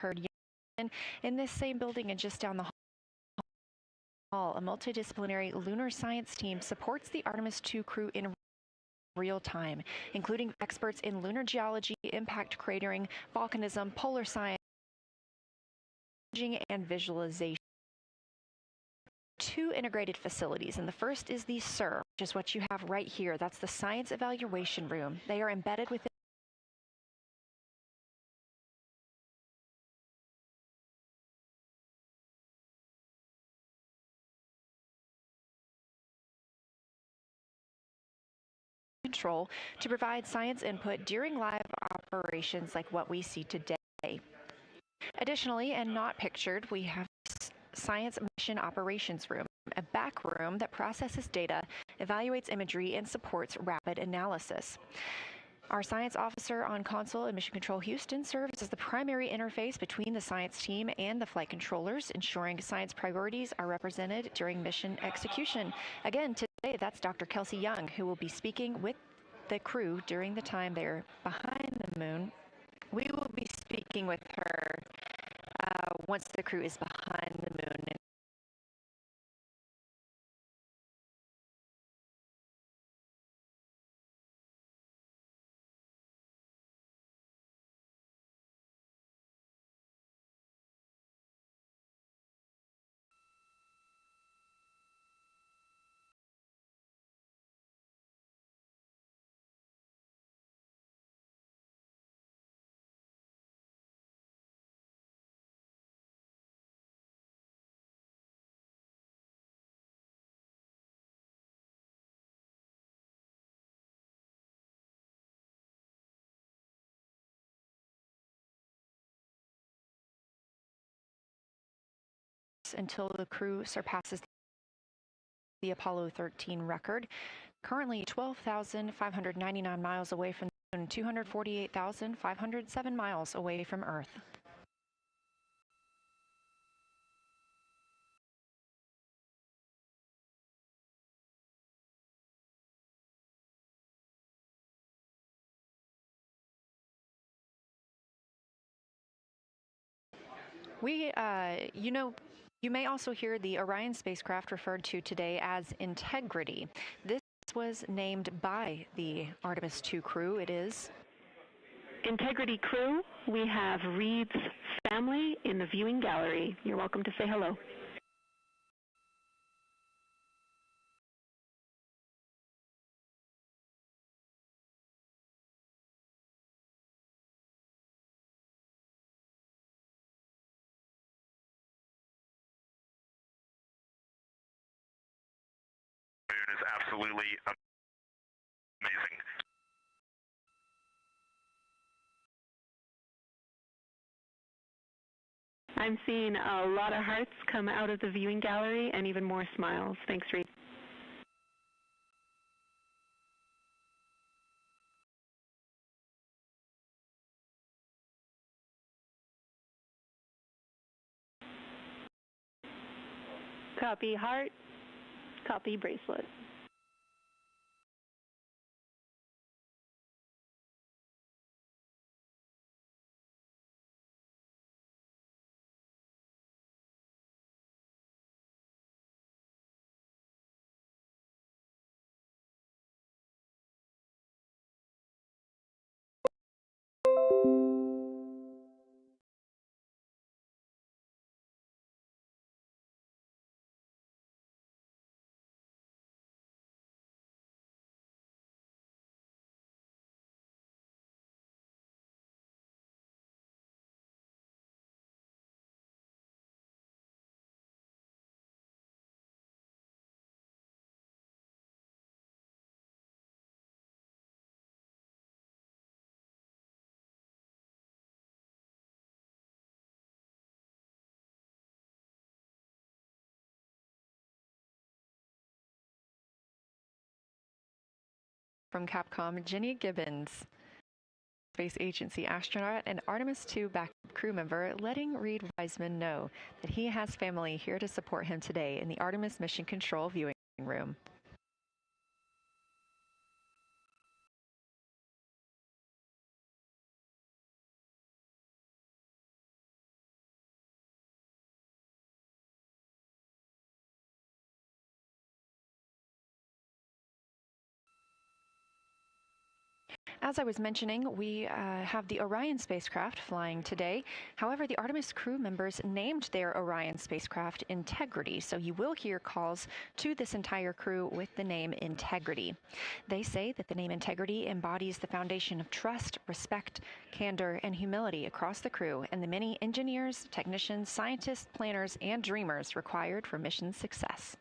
heard in this same building and just down the hall, a multidisciplinary lunar science team supports the Artemis II crew in real time, including experts in lunar geology, impact cratering, volcanism, polar science, and visualization. Two integrated facilities, and the first is the SIR, which is what you have right here. That's the Science Evaluation Room. They are embedded within control to provide science input during live operations like what we see today. Additionally, and not pictured, we have Science Mission Operations Room, a back room that processes data, evaluates imagery, and supports rapid analysis. Our science officer on console in Mission Control Houston serves as the primary interface between the science team and the flight controllers, ensuring science priorities are represented during mission execution. Again, today, that's Dr. Kelsey Young, who will be speaking with the crew during the time they're behind the moon. We will be speaking with her once the crew is behind the moon. Until the crew surpasses the Apollo 13 record, currently 12,599 miles away from the moon, 248,507 miles away from Earth. You may also hear the Orion spacecraft referred to today as Integrity. This was named by the Artemis II crew. It is Integrity crew. We have Reed's family in the viewing gallery. You're welcome to say hello. Is absolutely amazing. I'm seeing a lot of hearts come out of the viewing gallery and even more smiles. Thanks, Reed. Copy heart, copy bracelet. from Capcom, Jenny Gibbons, Space Agency astronaut and Artemis II backup crew member, letting Reed Wiseman know that he has family here to support him today in the Artemis Mission Control viewing room. As I was mentioning, we have the Orion spacecraft flying today. However, the Artemis crew members named their Orion spacecraft Integrity, so you will hear calls to this entire crew with the name Integrity. They say that the name Integrity embodies the foundation of trust, respect, candor, and humility across the crew and the many engineers, technicians, scientists, planners, and dreamers required for mission success.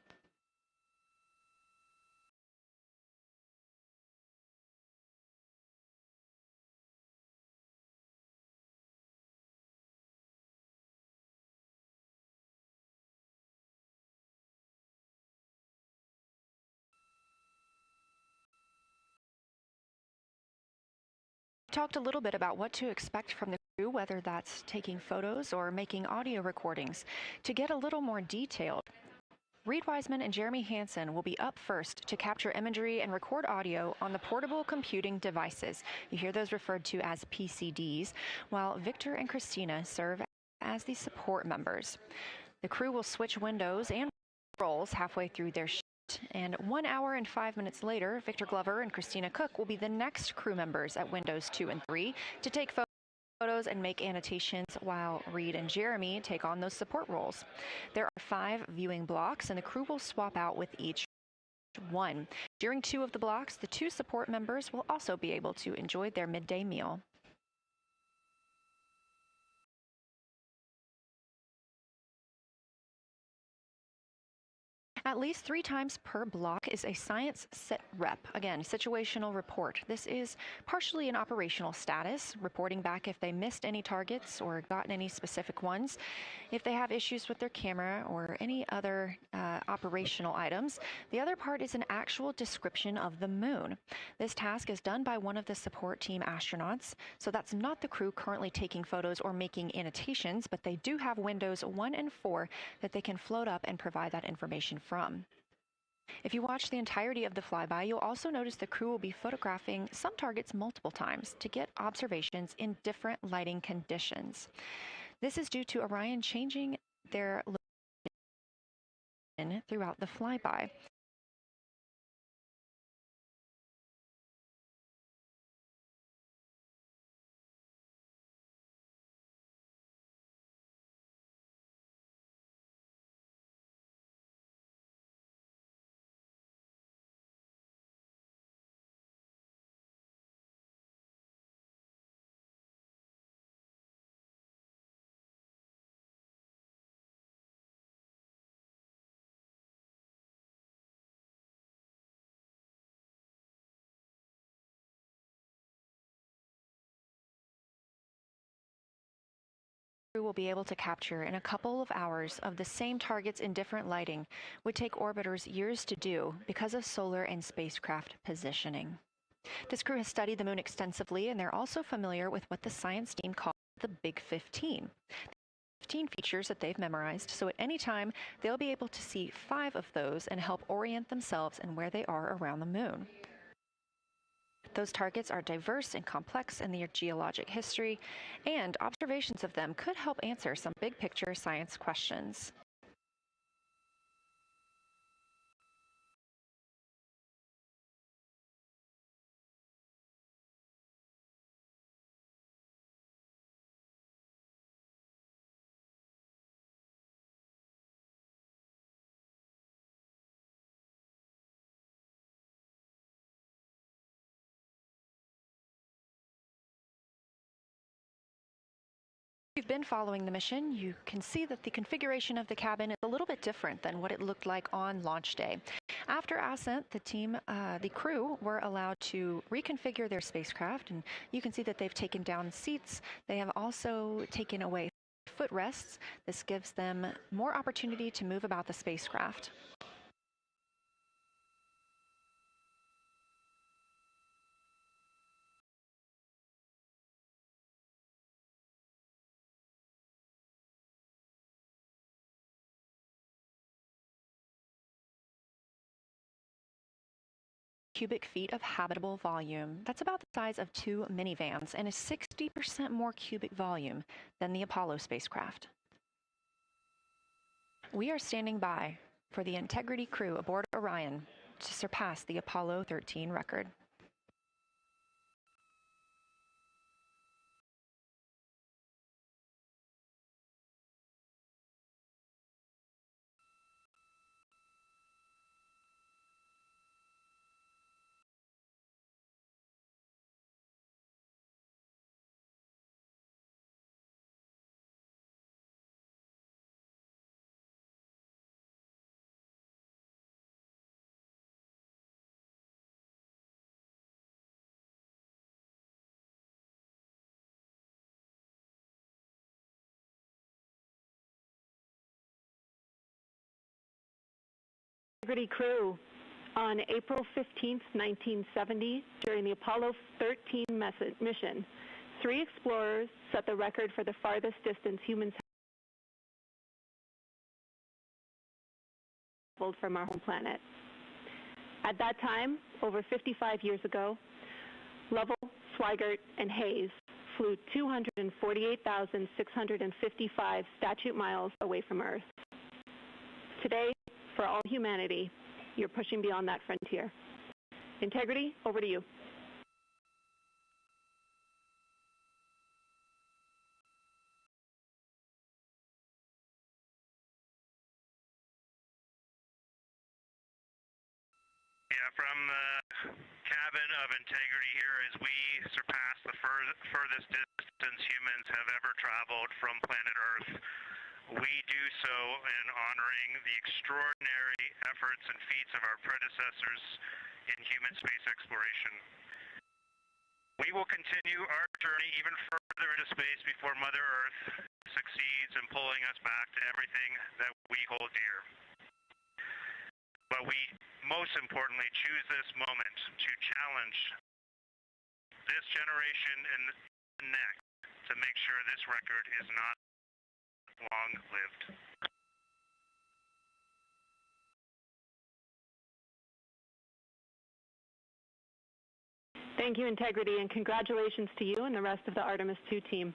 Talked a little bit about what to expect from the crew, whether that's taking photos or making audio recordings. To get a little more detailed, Reed Wiseman and Jeremy Hansen will be up first to capture imagery and record audio on the portable computing devices. You hear those referred to as PCDs, while Victor and Christina serve as the support members. The crew will switch windows and roles halfway through their shift. And 1 hour and 5 minutes later, Victor Glover and Christina Cook will be the next crew members at windows 2 and 3 to take photos and make annotations, while Reed and Jeremy take on those support roles. There are 5 viewing blocks, and the crew will swap out with each one. During 2 of the blocks, the 2 support members will also be able to enjoy their midday meal. At least 3 times per block is a science sit rep. Again, situational report. This is partially an operational status, reporting back if they missed any targets or gotten any specific ones, if they have issues with their camera or any other operational items. The other part is an actual description of the moon. This task is done by one of the support team astronauts, so that's not the crew currently taking photos or making annotations, but they do have windows 1 and 4 that they can float up and provide that information from. If you watch the entirety of the flyby, you'll also notice the crew will be photographing some targets multiple times to get observations in different lighting conditions. This is due to Orion changing their location throughout the flyby. Crew will be able to capture in a couple of hours of the same targets in different lighting would take orbiters years to do because of solar and spacecraft positioning. This crew has studied the moon extensively, and they're also familiar with what the science team calls the Big 15. 15 features that they've memorized, so at any time they'll be able to see 5 of those and help orient themselves and where they are around the moon. Those targets are diverse and complex in their geologic history, and observations of them could help answer some big-picture science questions. If you've been following the mission, you can see that the configuration of the cabin is a little bit different than what it looked like on launch day. After ascent, the crew were allowed to reconfigure their spacecraft, and you can see that they've taken down seats. They have also taken away footrests. This gives them more opportunity to move about the spacecraft. Cubic feet of habitable volume. That's about the size of 2 minivans and is 60% more cubic volume than the Apollo spacecraft. We are standing by for the Integrity crew aboard Orion to surpass the Apollo 13 record. Integrity crew. On April 15, 1970, during the Apollo 13 mission, 3 explorers set the record for the farthest distance humans have traveled from our home planet. At that time, over 55 years ago, Lovell, Swigert, and Hayes flew 248,655 statute miles away from Earth. Today, for all humanity, you're pushing beyond that frontier. Integrity, over to you. Yeah, from the cabin of Integrity here as we surpass the furthest distance humans have ever traveled from planet Earth. We do so in honoring the extraordinary efforts and feats of our predecessors in human space exploration. We will continue our journey even further into space before Mother Earth succeeds in pulling us back to everything that we hold dear. But we, most importantly, choose this moment to challenge this generation and the next to make sure this record is not long-lived. Thank you, Integrity, and congratulations to you and the rest of the Artemis II team.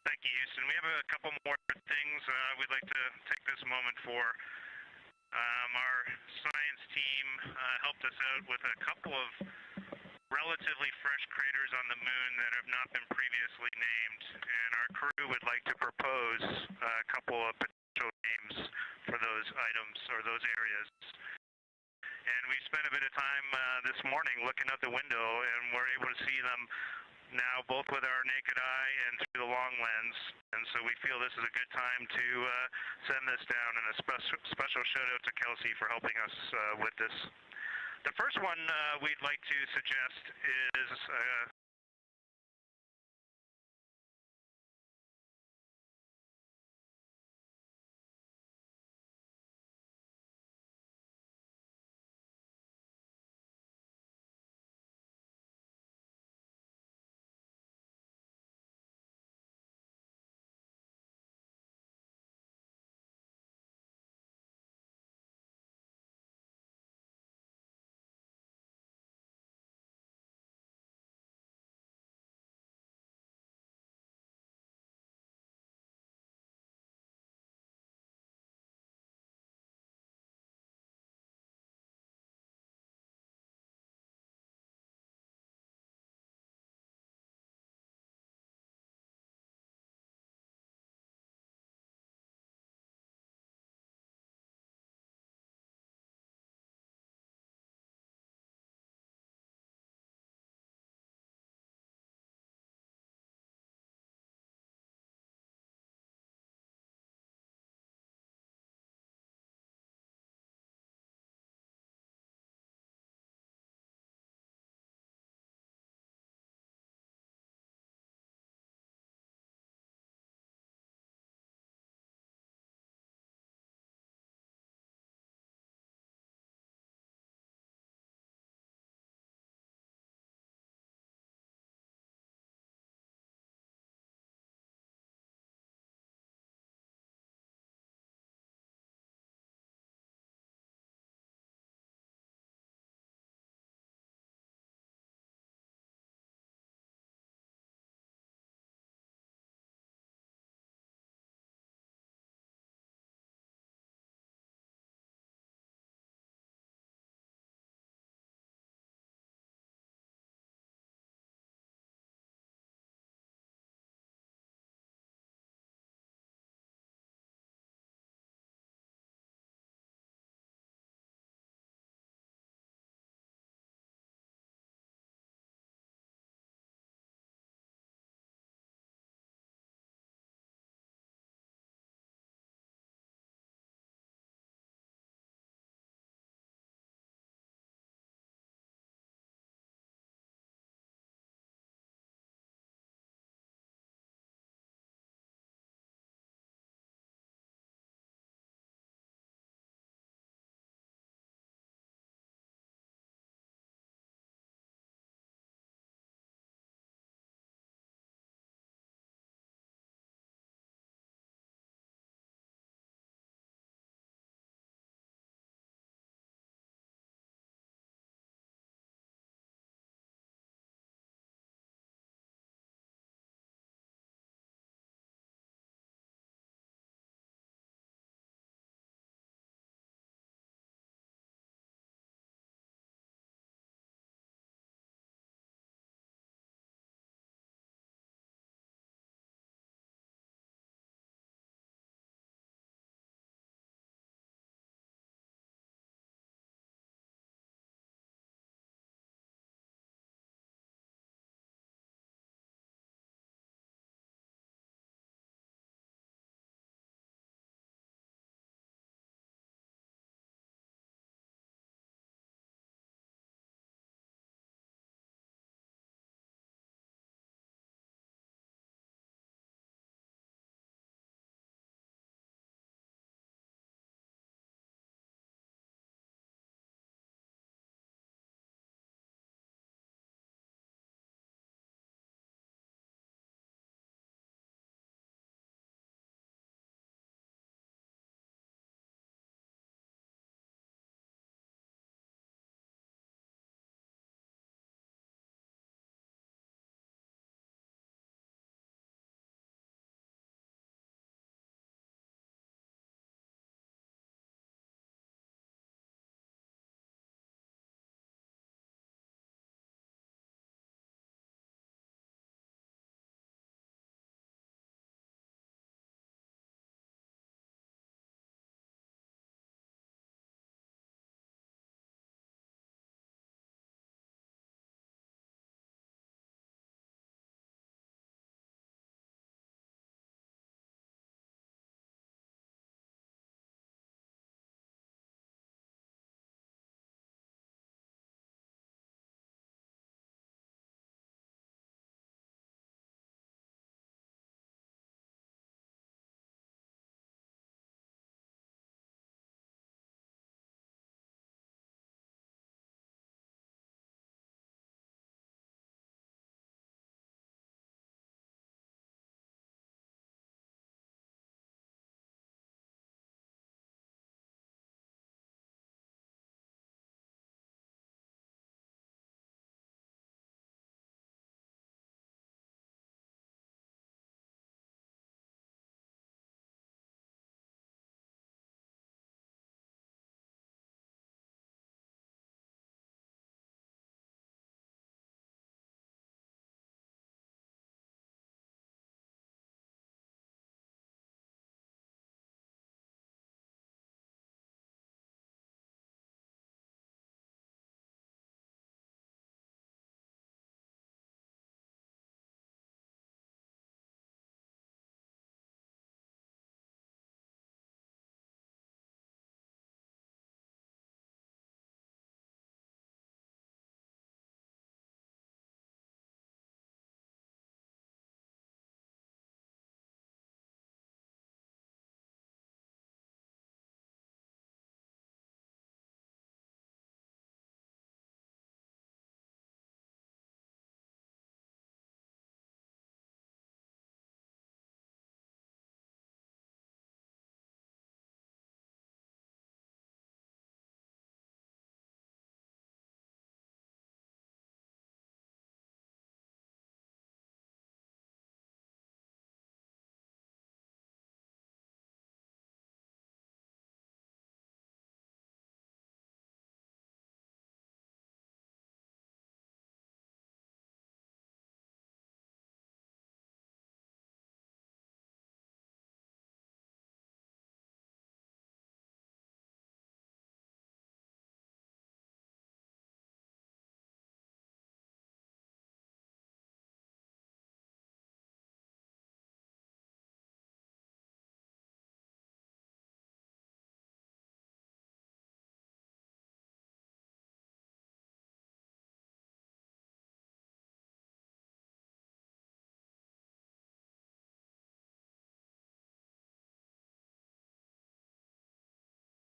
Thank you, Houston. We have a couple more things we'd like to take this moment for. Our science team helped us out with a couple of relatively fresh craters on the moon that have not been previously named, and our crew would like to propose a couple of potential names for those items or those areas. And we spent a bit of time this morning looking out the window, and we're able to see them now both with our naked eye and through the long lens, and so we feel this is a good time to send this down, and a special shout out to Kelsey for helping us with this. The first one we'd like to suggest is